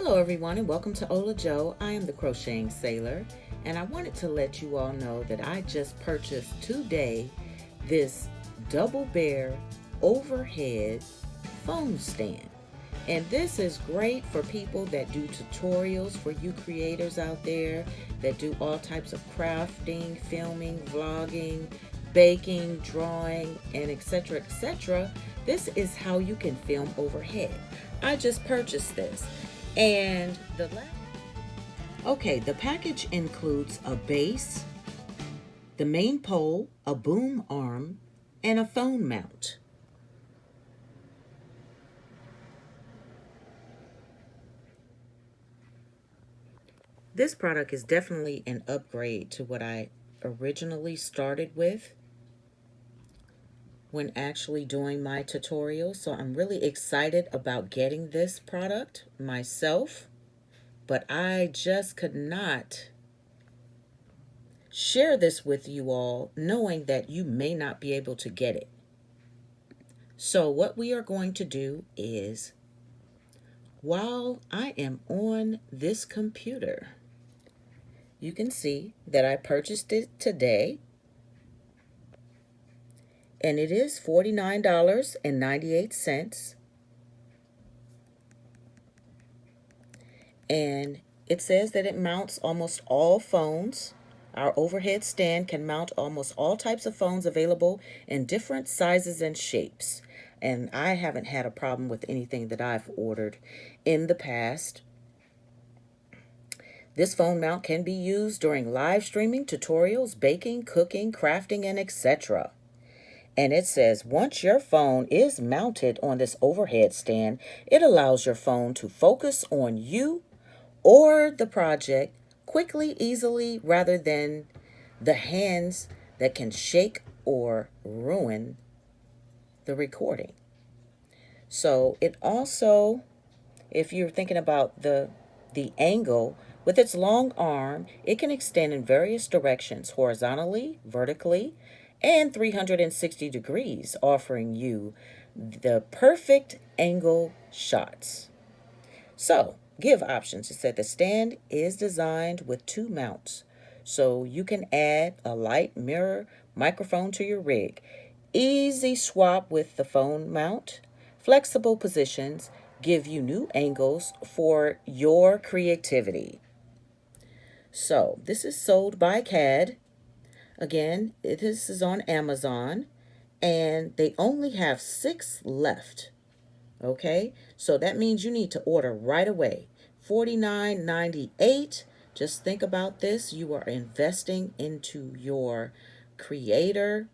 Hello everyone and welcome to OlaJoe. I am the Crocheting Sailor and I wanted to let you all know that I just purchased today this double bear overhead phone stand. And this is great for people that do tutorials, for you creators out there that do all types of crafting, filming, vlogging, baking, drawing, and etc. etc. This is how you can film overhead. I just purchased this. And the package includes a base, the main pole, a boom arm, and a phone mount. This product is definitely an upgrade to what I originally started with when actually doing my tutorial. So I'm really excited about getting this product myself, but I just could not share this with you all knowing that you may not be able to get it. So what we are going to do is, while I am on this computer, you can see that I purchased it today. And it is $49.98. And it says that it mounts almost all phones. Our overhead stand can mount almost all types of phones available in different sizes and shapes. And I haven't had a problem with anything that I've ordered in the past. This phone mount can be used during live streaming, tutorials, baking, cooking, crafting, and etc. And it says, once your phone is mounted on this overhead stand, it allows your phone to focus on you or the project quickly, easily, rather than the hands that can shake or ruin the recording. So it also, if you're thinking about the angle, with its long arm, it can extend in various directions, horizontally, vertically, and 360 degrees, offering you the perfect angle shots. So, give options. It said the stand is designed with 2 mounts, so you can add a light, mirror, microphone to your rig. Easy swap with the phone mount. Flexible positions give you new angles for your creativity. So, this is sold by CAD. Again, this is on Amazon, and they only have 6 left. Okay, so that means you need to order right away. $49.98. Just think about this. You are investing into your creator,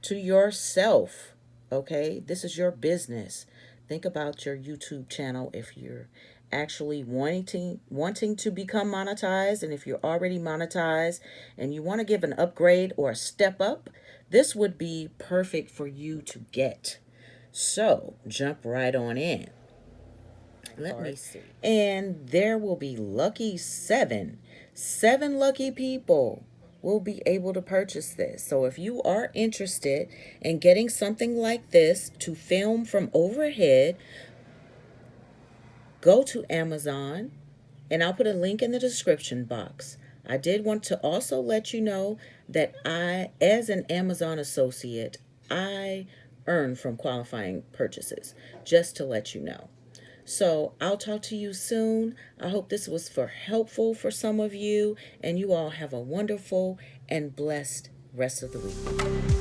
to yourself. Okay, this is your business. Think about your YouTube channel if you're actually wanting to become monetized, and if you're already monetized and you want to give an upgrade or a step up, this would be perfect for you to get. So jump right on in. Let me see. And there will be lucky 7 lucky people will be able to purchase this. So if you are interested in getting something like this to film from overhead, go to Amazon, and I'll put a link in the description box. I did want to also let you know that I, as an Amazon associate, I earn from qualifying purchases, just to let you know. So I'll talk to you soon. I hope this was helpful for some of you, and you all have a wonderful and blessed rest of the week.